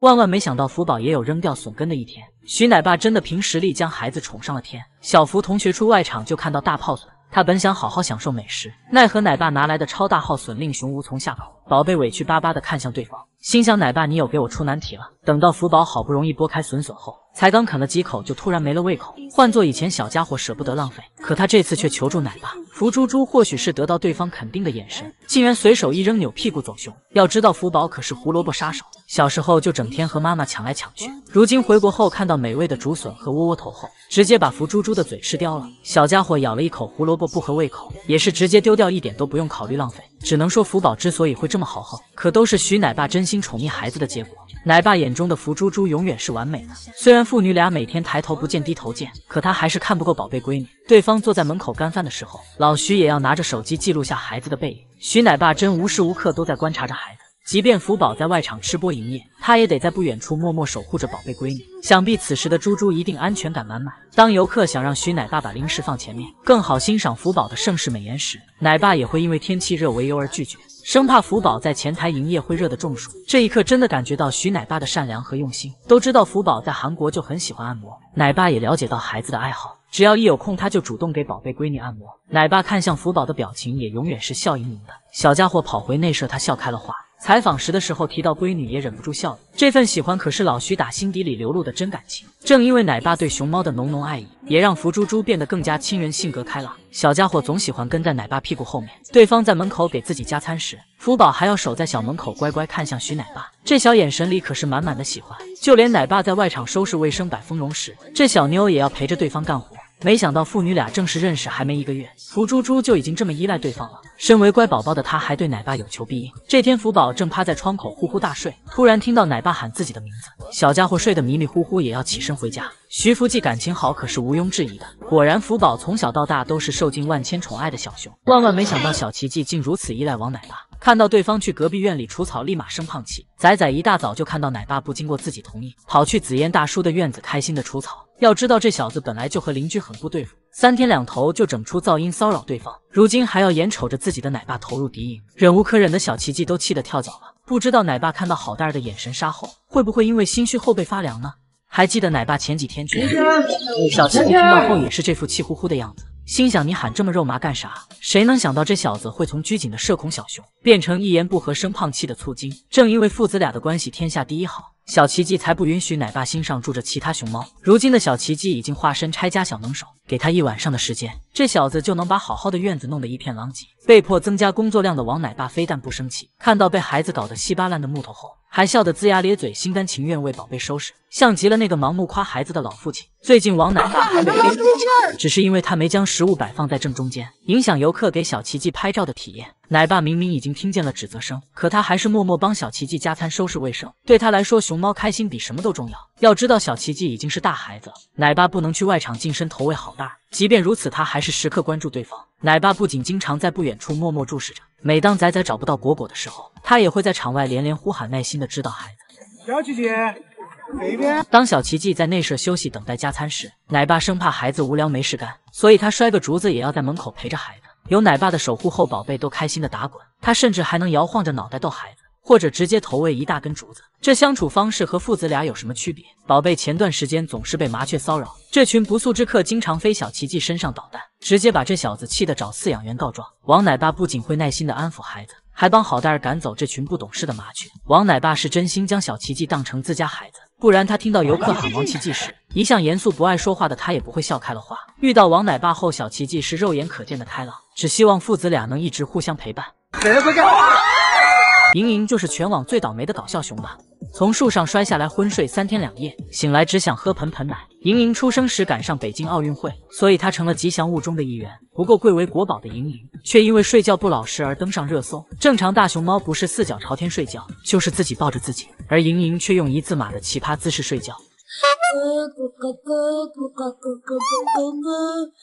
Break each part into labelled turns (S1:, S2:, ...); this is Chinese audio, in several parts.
S1: 万万没想到福宝也有扔掉笋根的一天，徐奶爸真的凭实力将孩子宠上了天。小福同学出外场就看到大炮笋，他本想好好享受美食，奈何奶爸拿来的超大号笋令熊无从下口。宝贝委屈巴巴地看向对方，心想奶爸你有给我出难题了。等到福宝好不容易剥开笋后，才刚啃了几口就突然没了胃口。换做以前小家伙舍不得浪费，可他这次却求助奶爸。福猪猪或许是得到对方肯定的眼神，竟然随手一扔扭屁股走熊。要知道福宝可是胡萝卜杀手，小时候就整天和妈妈抢来抢去，如今回国后看到美味的竹笋和窝窝头后，直接把福猪猪的嘴吃掉了。小家伙咬了一口胡萝卜不合胃口，也是直接丢掉，一点都不用考虑浪费。只能说福宝之所以会这么豪横，可都是徐奶爸真心宠溺孩子的结果。奶爸眼中的福猪猪永远是完美的，虽然父女俩每天抬头不见低头见，可他还是看不够宝贝闺女。对方坐在门口干饭的时候，老徐也要拿着手机记录下孩子的背影。徐奶爸真无时无刻都在观察着孩子，即便福宝在外场吃播营业，他也得在不远处默默守护着宝贝闺女。想必此时的猪猪一定安全感满满。当游客想让徐奶爸把零食放前面，更好欣赏福宝的盛世美颜时，奶爸也会因为天气热为由而拒绝，生怕福宝在前台营业会热得中暑。这一刻真的感觉到徐奶爸的善良和用心。都知道福宝在韩国就很喜欢按摩，奶爸也了解到孩子的爱好，只要一有空他就主动给宝贝闺女按摩。奶爸看向福宝的表情也永远是笑盈盈的。小家伙跑回内舍，他笑开了花。采访时的时候提到闺女也忍不住笑了，这份喜欢可是老徐打心底里流露的真感情。正因为奶爸对熊猫的浓浓爱意，也让福猪猪变得更加亲人，性格开朗。小家伙总喜欢跟在奶爸屁股后面，对方在门口给自己加餐时，福宝还要守在小门口乖乖看向徐奶爸，这小眼神里可是满满的喜欢。就连奶爸在外场收拾卫生摆丰容时，这小妞也要陪着对方干活。没想到父女俩正式认识还没1个月，福猪猪就已经这么依赖对方了。身为乖宝宝的他还对奶爸有求必应。这天福宝正趴在窗口呼呼大睡，突然听到奶爸喊自己的名字，小家伙睡得迷迷糊糊也要起身回家。徐福记感情好可是毋庸置疑的，果然福宝从小到大都是受尽万千宠爱的小熊。万万没想到小奇迹竟如此依赖王奶爸，看到对方去隔壁院里除草立马生胖气。仔仔一大早就看到奶爸不经过自己同意跑去紫烟大叔的院子开心的除草，要知道这小子本来就和邻居很不对付，3天2头就整出噪音骚扰对方，如今还要眼瞅着自己的奶爸投入敌营，忍无可忍的小奇迹都气得跳脚了。不知道奶爸看到好大的眼神杀后，会不会因为心虚后背发凉呢？还记得奶爸前几天去小奇迹听到后也是这副气呼呼的样子，心想你喊这么肉麻干啥？谁能想到这小子会从拘谨的社恐小熊变成一言不合生胖气的粗精。正因为父子俩的关系天下第一好，小奇迹才不允许奶爸心上住着其他熊猫。如今的小奇迹已经化身拆家小能手，给他1晚上的时间，这小子就能把好好的院子弄得一片狼藉。被迫增加工作量的王奶爸非但不生气，看到被孩子搞得稀巴烂的木头后，还笑得龇牙咧嘴，心甘情愿为宝贝收拾，像极了那个盲目夸孩子的老父亲。最近王奶爸还没变，只是因为他没将食物摆放在正中间，影响游客给小奇迹拍照的体验。奶爸明明已经听见了指责声，可他还是默默帮小奇迹加餐收拾卫生。对他来说，熊猫开心比什么都重要。要知道小奇迹已经是大孩子了，奶爸不能去外场净身投喂好大。即便如此，他还是时刻关注对方。奶爸不仅经常在不远处默默注视着，每当仔仔找不到果果的时候，他也会在场外连连呼喊，耐心的指导孩子。
S2: 小奇迹这边。
S1: 当小奇迹在内舍休息等待加餐时，奶爸生怕孩子无聊没事干，所以他摔个竹子也要在门口陪着孩子。有奶爸的守护后，宝贝都开心的打滚，他甚至还能摇晃着脑袋逗孩子，或者直接投喂一大根竹子。这相处方式和父子俩有什么区别？宝贝前段时间总是被麻雀骚扰，这群不速之客经常飞小奇迹身上捣蛋，直接把这小子气得找饲养员告状。王奶爸不仅会耐心的安抚孩子，还帮好蛋儿赶走这群不懂事的麻雀。王奶爸是真心将小奇迹当成自家孩子，不然他听到游客喊王奇迹时，一向严肃不爱说话的他也不会笑开了花。遇到王奶爸后，小奇迹是肉眼可见的开朗，只希望父子俩能一直互相陪伴。莹莹就是全网最倒霉的搞笑熊吧。从树上摔下来昏睡3天2夜，醒来只想喝盆盆奶。莹莹出生时赶上北京奥运会，所以她成了吉祥物中的一员。不过贵为国宝的莹莹，却因为睡觉不老实而登上热搜。正常大熊猫不是4脚朝天睡觉，就是自己抱着自己，而莹莹却用1字马的奇葩姿势睡觉。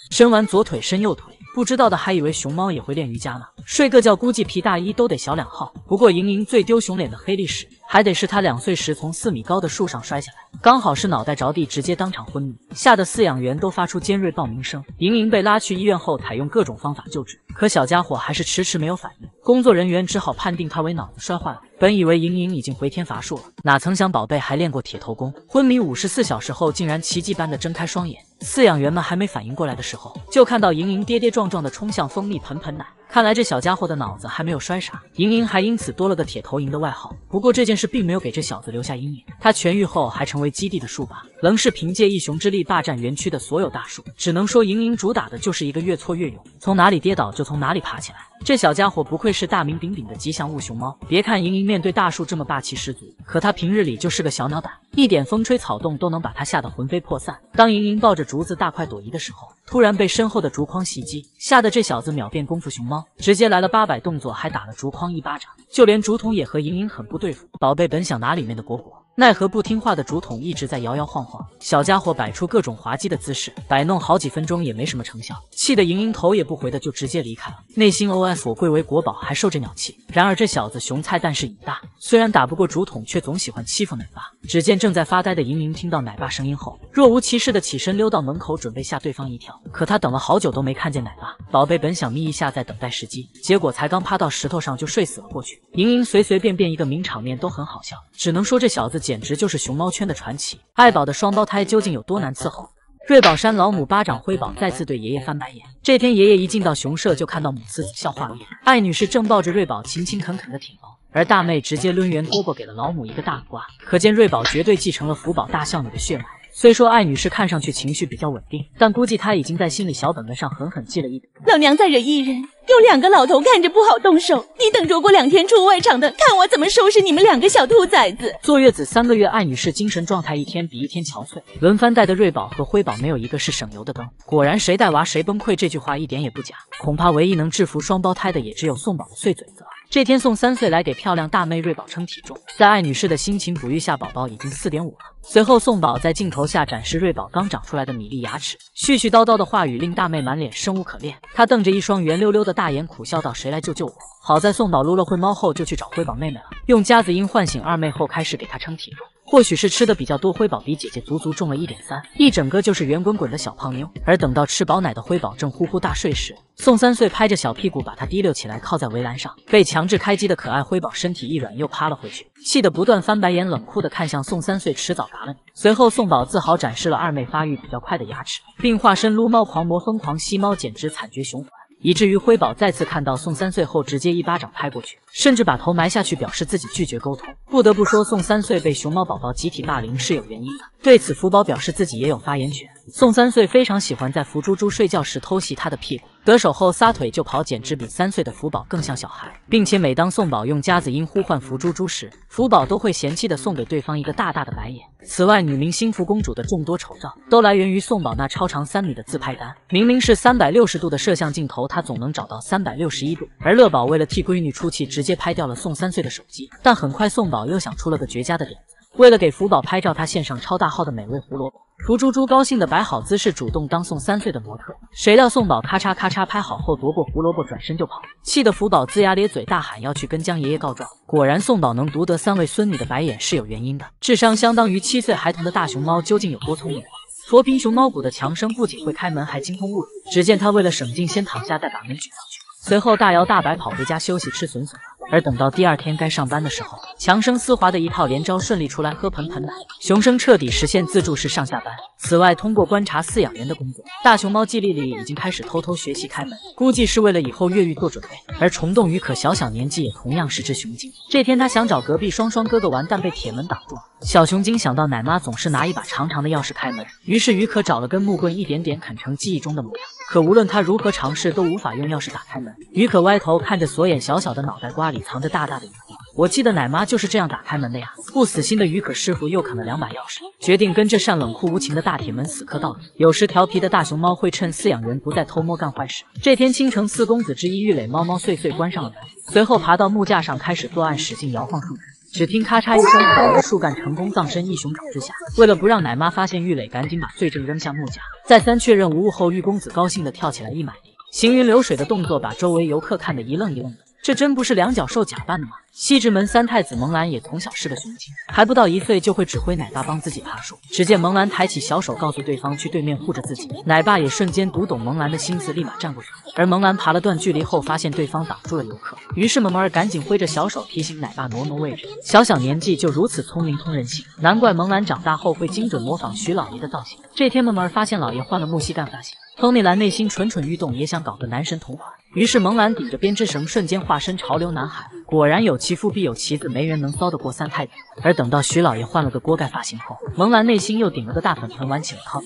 S1: 伸完左腿伸右腿，不知道的还以为熊猫也会练瑜伽呢。睡个觉估计皮大衣都得小2号。不过莹莹最丢熊脸的黑历史还得是他2岁时从4米高的树上摔下来，刚好是脑袋着地，直接当场昏迷，吓得饲养员都发出尖锐报鸣声。莹莹被拉去医院后，采用各种方法救治，可小家伙还是迟迟没有反应，工作人员只好判定他为脑子摔坏了。本以为莹莹已经回天乏术了，哪曾想宝贝还练过铁头功，昏迷54小时后竟然奇迹般的睁开双眼。饲养员们还没反应过来的时候，就看到莹莹跌跌撞撞的冲向蜂蜜盆盆奶。看来这小家伙的脑子还没有摔傻，莹莹还因此多了个铁头莹的外号。不过这件事并没有给这小子留下阴影，他痊愈后还成为基地的树霸，仍是凭借一雄之力霸占园区的所有大树。只能说莹莹主打的就是一个越挫越勇，从哪里跌倒就从哪里爬起来。这小家伙不愧是大名鼎鼎的吉祥物熊猫。别看莹莹面对大树这么霸气十足，可她平日里就是个小鸟胆，一点风吹草动都能把她吓得魂飞魄散。当莹莹抱着竹子大快朵颐的时候，突然被身后的竹筐袭击，吓得这小子秒变功夫熊猫，直接来了800动作，还打了竹筐1巴掌。就连竹筒也和莹莹很不对付，宝贝本想拿里面的果果，奈何不听话的竹筒一直在摇摇晃晃，小家伙摆出各种滑稽的姿势，摆弄好几分钟也没什么成效，气得莹莹头也不回的就直接离开了，内心 OS 我贵为国宝还受这鸟气。然而这小子熊菜但是瘾大，虽然打不过竹筒，却总喜欢欺负奶爸。只见正在发呆的莹莹听到奶爸声音后，若无其事的起身溜到门口准备吓对方一跳，可他等了好久都没看见奶爸。宝贝本想眯一下在等待时机，结果才刚趴到石头上就睡死了过去。莹莹随随便便一个名场面都很好笑，只能说这小子简直就是熊猫圈的传奇。爱宝的双胞胎究竟有多难伺候？瑞宝山老母巴掌辉宝再次对爷爷翻白眼。这天爷爷一进到熊舍就看到母慈子笑话面，艾女士正抱着瑞宝勤勤恳恳的挺楼，而大妹直接抡圆胳膊给了老母一个大瓜，可见瑞宝绝对继承了福宝大孝女的血脉。虽说艾女士看上去情绪比较稳定，但估计她已经在心里小本本上狠狠记了一笔。
S3: 老娘再惹一人，有2个老头看着不好动手，你等着过2天出外场的，看我怎么收拾你们2个小兔崽子。
S1: 坐月子3个月，艾女士精神状态一天比一天憔悴，轮番带的瑞宝和辉宝没有一个是省油的灯。果然谁带娃谁崩溃，这句话一点也不假。恐怕唯一能制服双胞胎的也只有宋宝的碎嘴子了。这天宋3岁来给漂亮大妹瑞宝称体重，在艾女士的辛勤哺育下，宝宝已经4.5了。随后宋宝在镜头下展示瑞宝刚长出来的米粒牙齿，絮絮叨叨的话语令大妹满脸生无可恋。她瞪着一双圆溜溜的大眼苦笑道：谁来救救我？好在宋宝撸了会猫后就去找辉宝妹妹了，用夹子音唤醒二妹后开始给她称体重。或许是吃的比较多，辉宝比姐姐足足重了1.3，一整个就是圆滚滚的小胖妞。而等到吃饱奶的辉宝正呼呼大睡时，宋3岁拍着小屁股把他提溜起来，靠在围栏上。被强制开机的可爱辉宝身体一软又趴了回去，气得不断翻白眼，冷酷的看向宋3岁，迟早嘎了你。随后宋宝自豪展示了二妹发育比较快的牙齿，并化身撸猫狂魔疯狂吸猫，简直惨绝雄团。以至于辉宝再次看到宋3岁后直接1巴掌拍过去，甚至把头埋下去表示自己拒绝沟通。不得不说宋3岁被熊猫宝宝集体霸凌是有原因的，对此福宝表示自己也有发言权。宋3岁非常喜欢在福猪猪睡觉时偷袭他的屁股，得手后撒腿就跑，简直比3岁的福宝更像小孩。并且每当宋宝用夹子音呼唤福猪猪时，福宝都会嫌弃的送给对方一个大大的白眼。此外，女明星福公主的众多丑照都来源于宋宝那超长3米的自拍单，明明是360度的摄像镜头，他总能找到361度。而乐宝为了替闺女出气，直接拍掉了宋3岁的手机。但很快宋宝又想出了个绝佳的点子，为了给福宝拍照，他献上超大号的美味胡萝卜。福猪猪高兴的摆好姿势，主动当宋3岁的模特。谁料宋宝咔嚓咔嚓拍好后夺过胡萝卜转身就跑，气得福宝龇牙咧嘴大喊要去跟江爷爷告状。果然宋宝能独得3位孙女的白眼是有原因的，智商相当于7岁孩童的大熊猫究竟有多聪明？佛平熊猫谷的强生不仅会开门还精通物理，只见他为了省劲先躺下再把门举上去，随后大摇大摆跑回家休息吃笋笋。而等到第2天该上班的时候，强生丝滑的一套连招顺利出来，喝盆盆奶，熊生彻底实现自助式上下班。此外，通过观察饲养员的工作，大熊猫季丽丽已经开始偷偷学习开门，估计是为了以后越狱做准备。而虫洞鱼可小小年纪也同样是只雄精，这天他想找隔壁双双哥哥玩，但被铁门挡住了。小熊精想到奶妈总是拿一把长长的钥匙开门，于是鱼可找了根木棍，一点点啃成记忆中的模样。可无论他如何尝试，都无法用钥匙打开门。鱼可歪头看着锁眼小小的脑袋瓜里藏着大大的疑惑，我记得奶妈就是这样打开门的呀。不死心的鱼可师傅又啃了2把钥匙，决定跟这扇冷酷无情的大铁门死磕到底。有时调皮的大熊猫会趁饲养员不在偷摸干坏事。这天清晨，4公子之一玉磊猫猫碎碎关上了门，随后爬到木架上开始作案，使劲摇晃树枝。只听咔嚓一声，可恶的树干成功葬身一熊爪之下。为了不让奶妈发现，玉磊赶紧把罪证扔下木架。再三确认无误后，玉公子高兴地跳起来一买力，行云流水的动作把周围游客看得一愣一愣的。这真不是两脚兽假扮的吗？西直门三太子蒙兰也从小是个雄精，还不到1岁就会指挥奶爸帮自己爬树。只见蒙兰抬起小手，告诉对方去对面护着自己。奶爸也瞬间读懂蒙兰的心思，立马站过去。而蒙兰爬了段距离后，发现对方挡住了游客，于是萌儿赶紧挥着小手提醒奶爸挪位置。小小年纪就如此聪明通人性，难怪蒙兰长大后会精准模仿徐老爷的造型。这天萌儿发现老爷换了木西干发型。托米兰内心蠢蠢欲动，也想搞个男神同款。于是蒙兰顶着编织绳，瞬间化身潮流男孩。果然有其父必有其子，没人能骚得过三太子。而等到徐老爷换了个锅盖发型后，蒙兰内心又顶了个大粉盆，玩起了靠。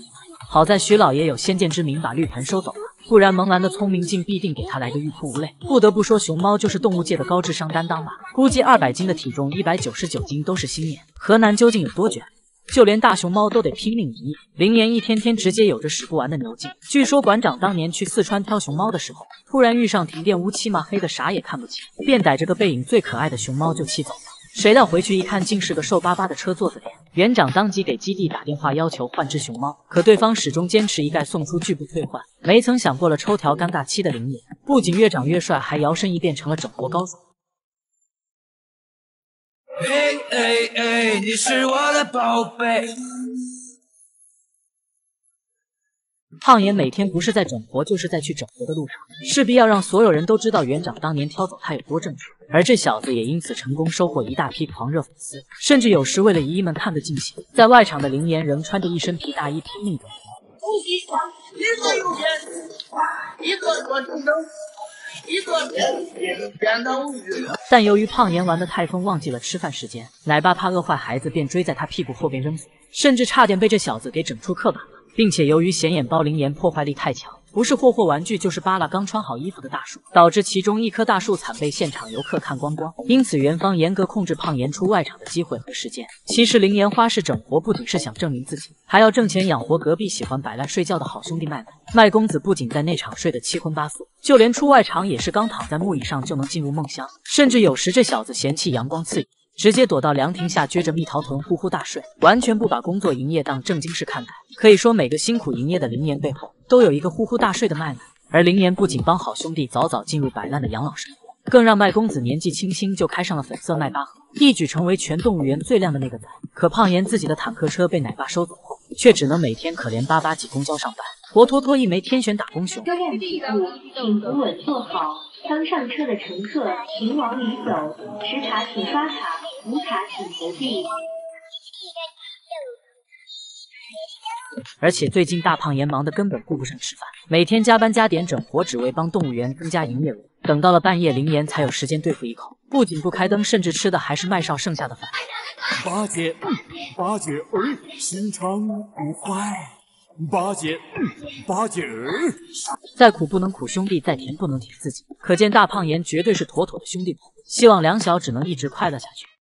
S1: 好在徐老爷有先见之明，把绿盆收走了，不然蒙兰的聪明劲必定给他来个欲哭无泪。不得不说，熊猫就是动物界的高智商担当吧。估计200斤的体重，199斤都是心眼。河南究竟有多卷？就连大熊猫都得拼命一役。林岩一天天直接有着使不完的牛劲。据说馆长当年去四川挑熊猫的时候，突然遇上停电乌漆嘛黑的，啥也看不清，便逮着个背影最可爱的熊猫就气走了。谁料回去一看，竟是个瘦巴巴的车座子脸。园长当即给基地打电话要求换只熊猫，可对方始终坚持一概送出，拒不退换。没曾想过了抽条尴尬期的林岩，不仅越长越帅，还摇身一变成了整活高手。
S4: 你是我的宝贝。
S1: 胖爷每天不是在整活，就是在去整活的路上，势必要让所有人都知道园长当年挑走他有多正确。而这小子也因此成功收获一大批狂热粉丝，甚至有时为了姨姨们看个尽兴，在外场的林岩仍穿着一身皮大衣拼命整活。
S4: 一个有钱，一个多智能，一个变得无语。
S1: 但由于胖爷玩得太疯，忘记了吃饭时间，奶爸怕饿坏孩子，便追在他屁股后边扔死，甚至差点被这小子给整出刻板了。并且由于显眼包林岩破坏力太强，不是霍霍玩具就是扒拉刚穿好衣服的大树，导致其中一棵大树惨被现场游客看光光。因此园方严格控制胖岩出外场的机会和时间。其实林岩花式整活不仅是想证明自己，还要挣钱养活隔壁喜欢摆烂睡觉的好兄弟麦麦。麦公子不仅在内场睡得七荤八素，就连出外场也是刚躺在木椅上就能进入梦乡，甚至有时这小子嫌弃阳光刺眼，直接躲到凉亭下撅着蜜桃臀呼呼大睡，完全不把工作营业当正经事看待。可以说每个辛苦营业的林岩背后都有一个呼呼大睡的麦麦。而林岩不仅帮好兄弟早早进入摆烂的养老生活，更让麦公子年纪轻轻就开上了粉色迈巴赫，一举成为全动物园最靓的那个仔。可胖岩自己的坦克车被奶爸收走后，却只能每天可怜巴巴挤公交上班，活脱脱一枚天选打工熊。
S5: 车站起步，请扶稳坐好。刚上车的乘客请往里走，持卡请刷卡，无卡请投币。
S1: 而且最近大胖岩忙得根本顾不上吃饭，每天加班加点整活，只为帮动物园增加营业额。等到了半夜，林岩才有时间对付一口，不仅不开灯，甚至吃的还是麦少剩下的饭。
S6: 八戒，心肠不坏。八戒，
S1: 再苦不能苦兄弟，再甜不能甜自己。可见大胖岩绝对是妥妥的兄弟朋友，希望两小只能一直快乐下去。